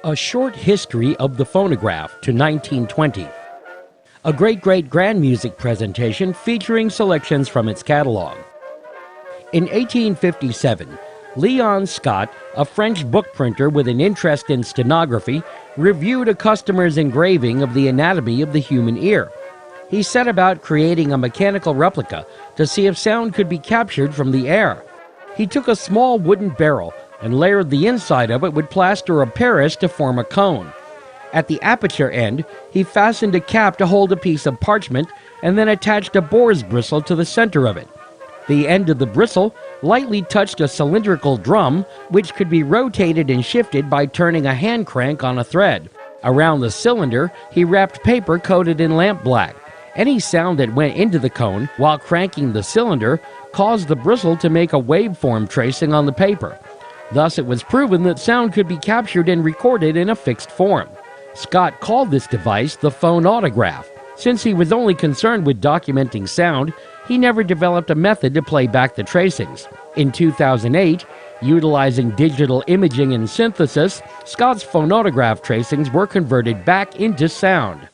A Short History of the Phonograph to 1920. A great-great-grand music presentation featuring selections from its catalog. In 1857, Leon Scott, a French book printer with an interest in stenography, reviewed a customer's engraving of the anatomy of the human ear. He set about creating a mechanical replica to see if sound could be captured from the air. He took a small wooden barrel and layered the inside of it with plaster of Paris to form a cone. At the aperture end, he fastened a cap to hold a piece of parchment and then attached a boar's bristle to the center of it. The end of the bristle lightly touched a cylindrical drum, which could be rotated and shifted by turning a hand crank on a thread. Around the cylinder, he wrapped paper coated in lampblack. Any sound that went into the cone while cranking the cylinder caused the bristle to make a waveform tracing on the paper. Thus, it was proven that sound could be captured and recorded in a fixed form. Scott called this device the phonautograph. Since he was only concerned with documenting sound, he never developed a method to play back the tracings. In 2008, utilizing digital imaging and synthesis, Scott's phonautograph tracings were converted back into sound.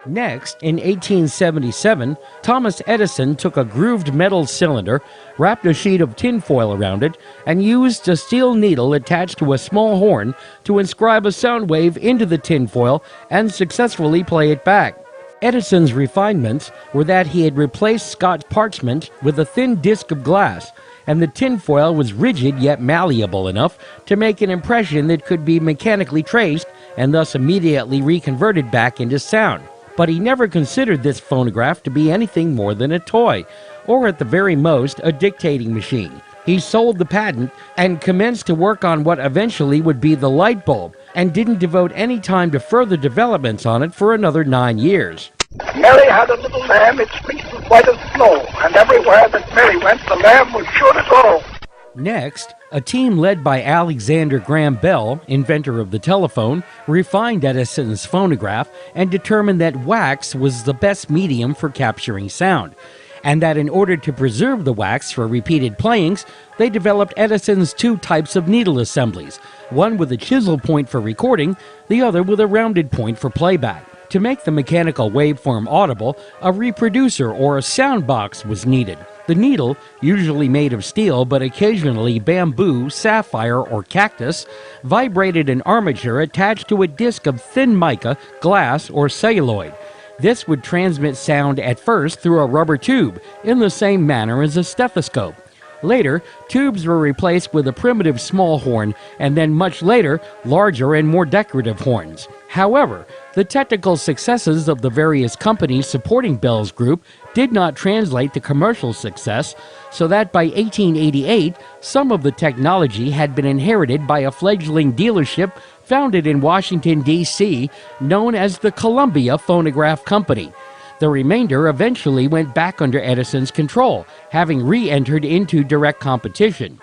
Next, in 1877, Thomas Edison took a grooved metal cylinder, wrapped a sheet of tinfoil around it, and used a steel needle attached to a small horn to inscribe a sound wave into the tinfoil and successfully play it back. Edison's refinements were that he had replaced Scott's parchment with a thin disc of glass, and the tinfoil was rigid yet malleable enough to make an impression that could be mechanically traced and thus immediately reconverted back into sound. But he never considered this phonograph to be anything more than a toy, or at the very most, a dictating machine. He sold the patent and commenced to work on what eventually would be the light bulb, and didn't devote any time to further developments on it for another 9 years. Mary had a little lamb, its fleece was white as snow, and everywhere that Mary went, the lamb was sure to go. Next, a team led by Alexander Graham Bell, inventor of the telephone, refined Edison's phonograph and determined that wax was the best medium for capturing sound, and that in order to preserve the wax for repeated playings, they developed Edison's two types of needle assemblies, one with a chisel point for recording, the other with a rounded point for playback. To make the mechanical waveform audible, a reproducer or a sound box was needed. The needle, usually made of steel but occasionally bamboo, sapphire, or cactus, vibrated an armature attached to a disc of thin mica, glass, or celluloid. This would transmit sound at first through a rubber tube, in the same manner as a stethoscope. Later, tubes were replaced with a primitive small horn, and then much later, larger and more decorative horns. However, the technical successes of the various companies supporting Bell's group did not translate to commercial success, so that by 1888, some of the technology had been inherited by a fledgling dealership founded in Washington, D.C., known as the Columbia Phonograph Company. The remainder eventually went back under Edison's control, having re-entered into direct competition.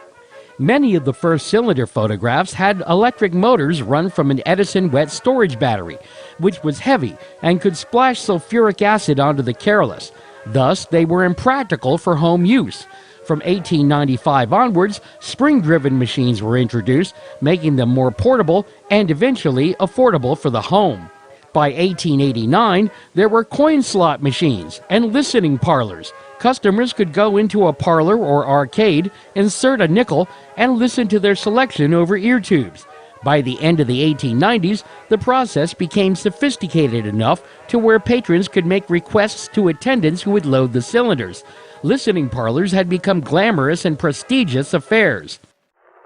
Many of the first cylinder phonographs had electric motors run from an Edison wet storage battery, which was heavy and could splash sulfuric acid onto the careless. Thus, they were impractical for home use. From 1895 onwards, spring-driven machines were introduced, making them more portable and eventually affordable for the home. By 1889, there were coin slot machines and listening parlors. Customers could go into a parlor or arcade, insert a nickel, and listen to their selection over ear tubes. By the end of the 1890s, the process became sophisticated enough to where patrons could make requests to attendants who would load the cylinders. Listening parlors had become glamorous and prestigious affairs.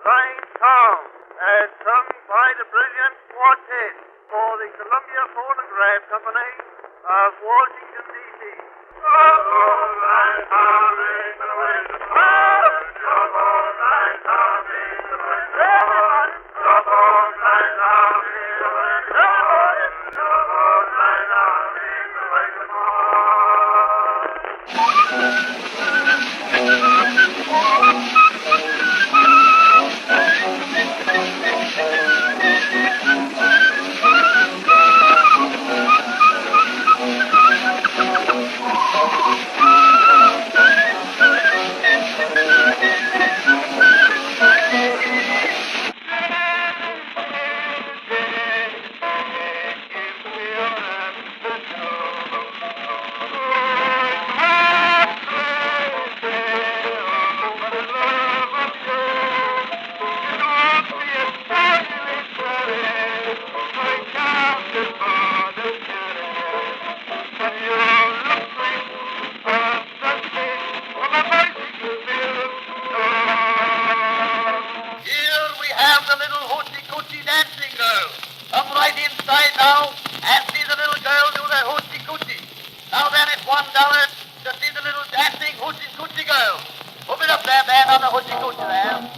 Fine song, as sung by the brilliant quartet for the Columbia Phonograph Company of Washington, D.C. Oh, want a little hoochie-coochie dancing girl. Come right inside now and see the little girl do the hoochie-coochie. Now then, it's $1 to see the little dancing hoochie-coochie girl. Move it up there, man, on the hoochie-coochie there.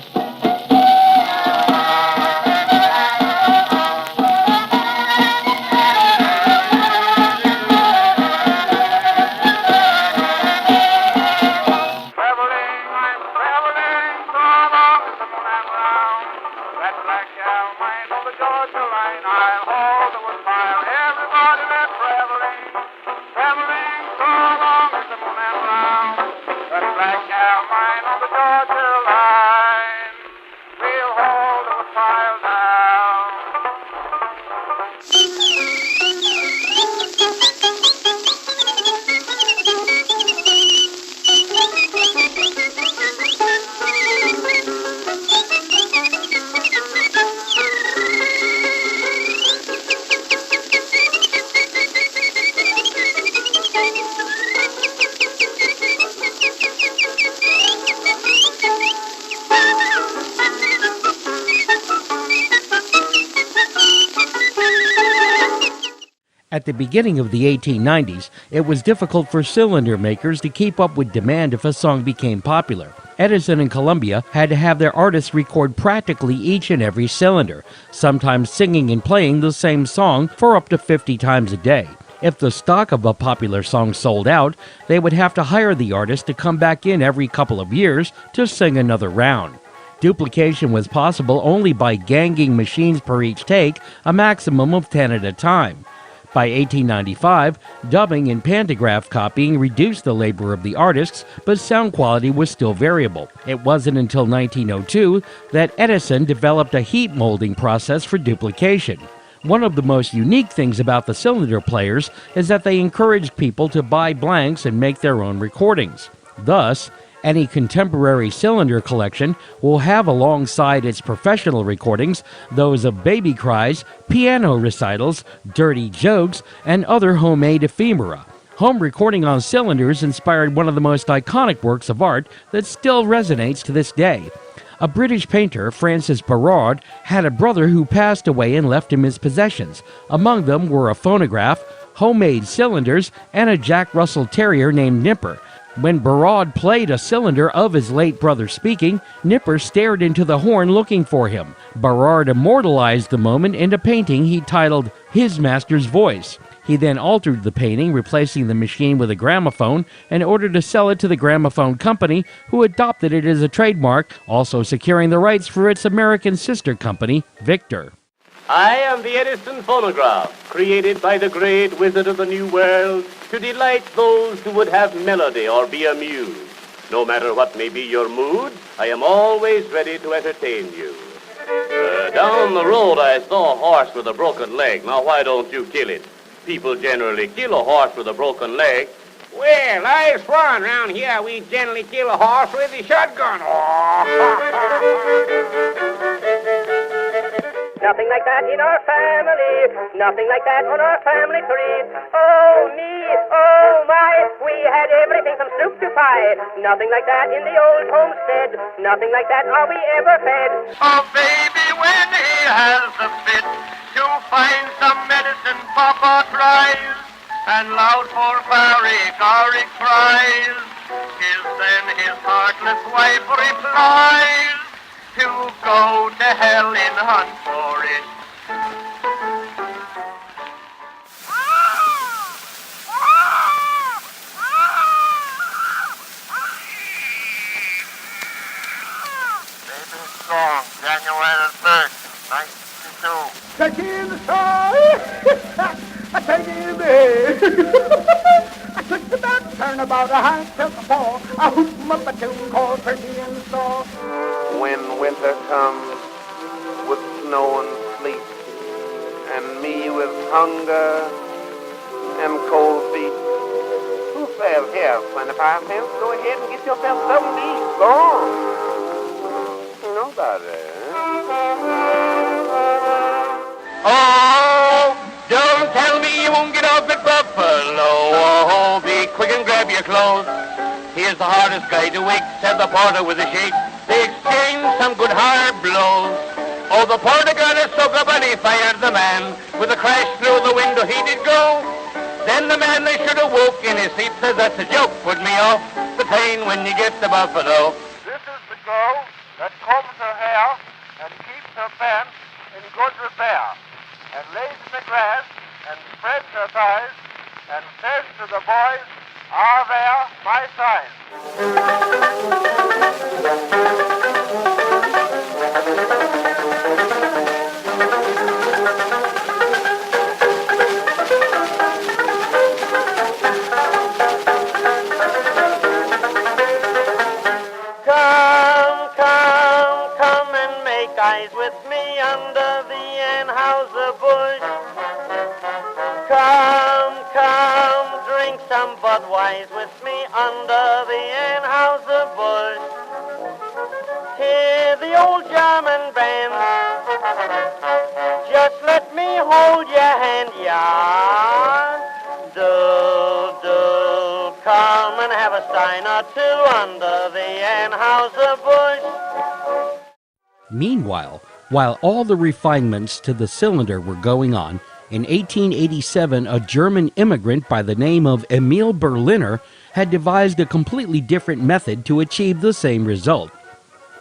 At the beginning of the 1890s, it was difficult for cylinder makers to keep up with demand if a song became popular. Edison and Columbia had to have their artists record practically each and every cylinder, sometimes singing and playing the same song for up to 50 times a day. If the stock of a popular song sold out, they would have to hire the artist to come back in every couple of years to sing another round. Duplication was possible only by ganging machines per each take, a maximum of 10 at a time. By 1895, dubbing and pantograph copying reduced the labor of the artists, but sound quality was still variable. It wasn't until 1902 that Edison developed a heat molding process for duplication. One of the most unique things about the cylinder players is that they encouraged people to buy blanks and make their own recordings. Thus, any contemporary cylinder collection will have alongside its professional recordings those of baby cries, piano recitals, dirty jokes, and other homemade ephemera. Home recording on cylinders inspired one of the most iconic works of art that still resonates to this day. A British painter, Francis Barrard, had a brother who passed away and left him his possessions. Among them were a phonograph, homemade cylinders, and a Jack Russell Terrier named Nipper. When Barrard played a cylinder of his late brother speaking, Nipper stared into the horn looking for him. Barrard immortalized the moment in a painting he titled His Master's Voice. He then altered the painting, replacing the machine with a gramophone, in order to sell it to the gramophone company, who adopted it as a trademark, also securing the rights for its American sister company, Victor. I am the Edison phonograph, created by the great wizard of the New World to delight those who would have melody or be amused. No matter what may be your mood, I am always ready to entertain you. Down the road I saw a horse with a broken leg. Now why don't you kill it? People generally kill a horse with a broken leg. Well, I sworn round here we generally kill a horse with a shotgun. Nothing like that in our family, nothing like that on our family tree. Oh me, oh my, we had everything from soup to pie. Nothing like that in the old homestead, nothing like that are we ever fed. Oh baby, when he has a fit, to find some medicine Papa tries, and loud for Barry cries. Is then his heartless wife replies, to go to hell and hunt for it. Baby's song, January 1st, 1952. Take in the sky, I take in the I took the back turn about a high tilt the fall. I hoop 'em up a tune called Turkey in the Store. When winter comes with snow and sleet, and me with hunger and cold feet, who says here 25 cents? Go ahead and get yourself something to eat. Go on. Nobody. Oh, don't tell me you won't get off at Buffalo. Oh, be quick and grab your clothes. Here's the hardest guy to wake, said the porter with a shake. They exchange some good hard blows. Oh, the poor gunner stuck up and he fired the man. With a crash through the window he did go. Then the man they should have woke in his seat says that's a joke. Put me off the train when you get to Buffalo. This is the girl that combs her hair and keeps her pants in good repair, and lays in the grass and spreads her thighs and says to the boys, "Are there my size?" Come and make eyes with me under the Anheuser bush. Come, drink some Budweiser with me under the Anheuser bush. Hear the old German band. Just let me hold your hand, yeah. Do, come and have a stein or two under the Anheuser bush. Meanwhile, while all the refinements to the cylinder were going on, in 1887 a German immigrant by the name of Emil Berliner had devised a completely different method to achieve the same result.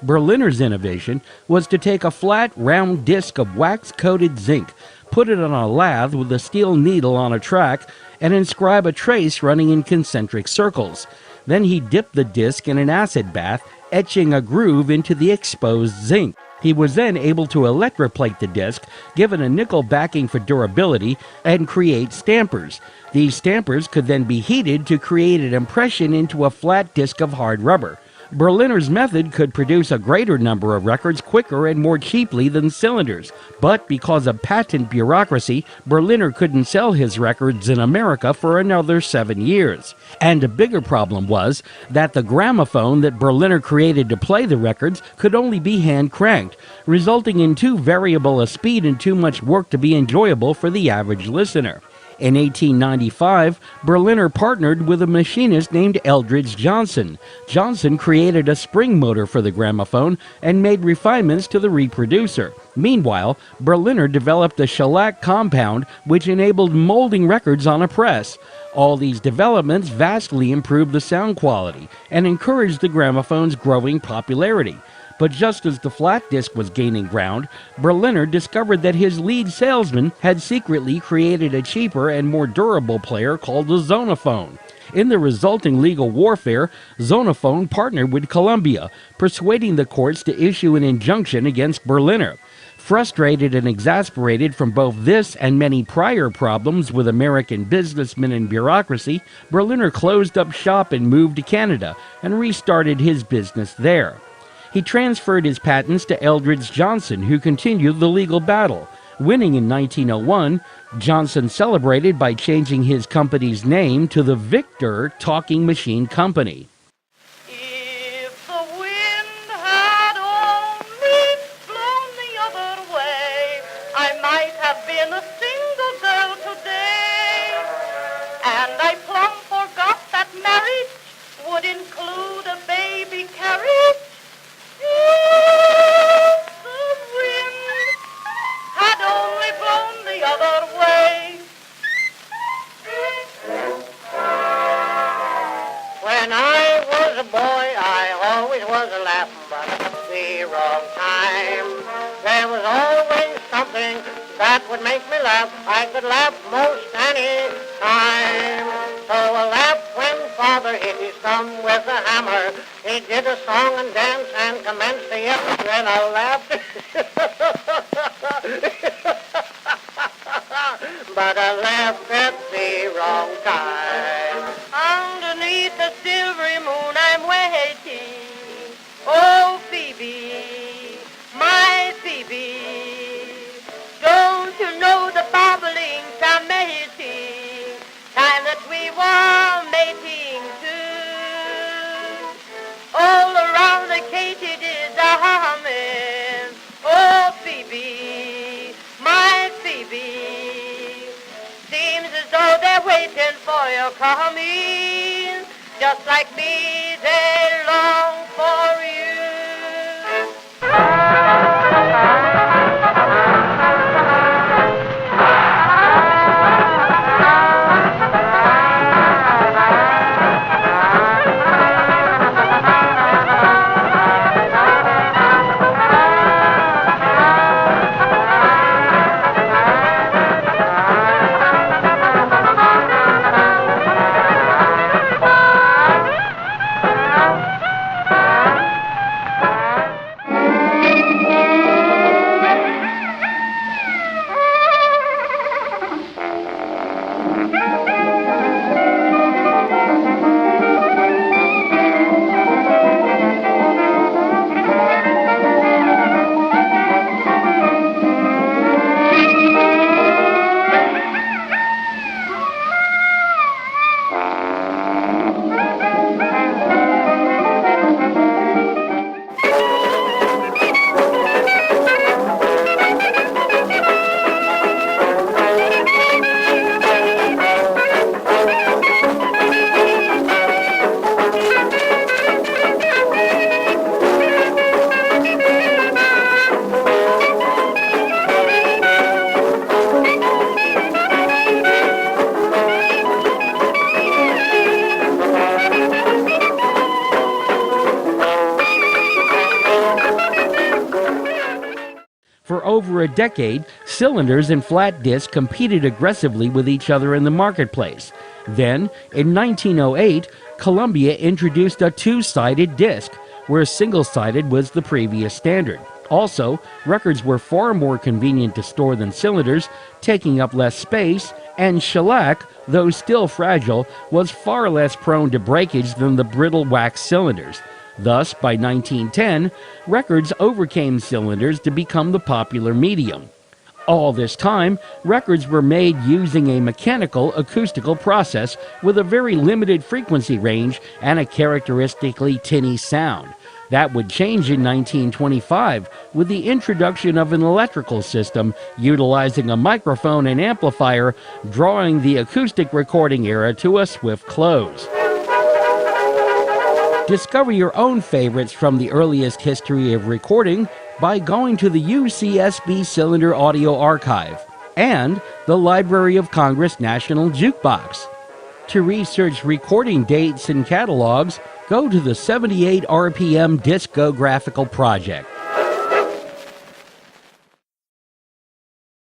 Berliner's innovation was to take a flat, round disc of wax-coated zinc, put it on a lathe with a steel needle on a track, and inscribe a trace running in concentric circles. Then he dipped the disc in an acid bath, etching a groove into the exposed zinc. He was then able to electroplate the disc, give it a nickel backing for durability, and create stampers. These stampers could then be heated to create an impression into a flat disc of hard rubber. Berliner's method could produce a greater number of records quicker and more cheaply than cylinders, but because of patent bureaucracy, Berliner couldn't sell his records in America for another 7 years. And a bigger problem was that the gramophone that Berliner created to play the records could only be hand-cranked, resulting in too variable a speed and too much work to be enjoyable for the average listener. In 1895, Berliner partnered with a machinist named Eldridge Johnson. Johnson created a spring motor for the gramophone and made refinements to the reproducer. Meanwhile, Berliner developed a shellac compound which enabled molding records on a press. All these developments vastly improved the sound quality and encouraged the gramophone's growing popularity. But just as the flat disc was gaining ground, Berliner discovered that his lead salesman had secretly created a cheaper and more durable player called the Zonophone. In the resulting legal warfare, Zonophone partnered with Columbia, persuading the courts to issue an injunction against Berliner. Frustrated and exasperated from both this and many prior problems with American businessmen and bureaucracy, Berliner closed up shop and moved to Canada and restarted his business there. He transferred his patents to Eldridge Johnson, who continued the legal battle. Winning in 1901, Johnson celebrated by changing his company's name to the Victor Talking Machine Company. If the wind had only blown the other way, I might have been a single girl today. And I plumb forgot that marriage would include a baby carriage. If the wind had only blown the other way. When I was a boy, I always was a laughing, but at the wrong time. There was always something that would make me laugh. I could laugh most any time. So I laughed when Father hit his thumb with a hammer. He did a song and dance and commenced the effort, and I laughed. But I laughed at the wrong time. Underneath the silvery moon I'm waiting. Oh, Phoebe, my Phoebe, don't you know the bobolink's amazing? Time that we were mating too. All around the cage it is a humming. Oh, Phoebe, my Phoebe, seems as though they're waiting for your coming. Just like me, they long for you. For over a decade, cylinders and flat discs competed aggressively with each other in the marketplace. Then, in 1908, Columbia introduced a two-sided disc, where single-sided was the previous standard. Also, records were far more convenient to store than cylinders, taking up less space, and shellac, though still fragile, was far less prone to breakage than the brittle wax cylinders. Thus, by 1910, records overcame cylinders to become the popular medium. All this time, records were made using a mechanical acoustical process with a very limited frequency range and a characteristically tinny sound. That would change in 1925 with the introduction of an electrical system utilizing a microphone and amplifier, drawing the acoustic recording era to a swift close. Discover your own favorites from the earliest history of recording by going to the UCSB Cylinder Audio Archive and the Library of Congress National Jukebox. To research recording dates and catalogs, go to the 78 RPM Discographical Project.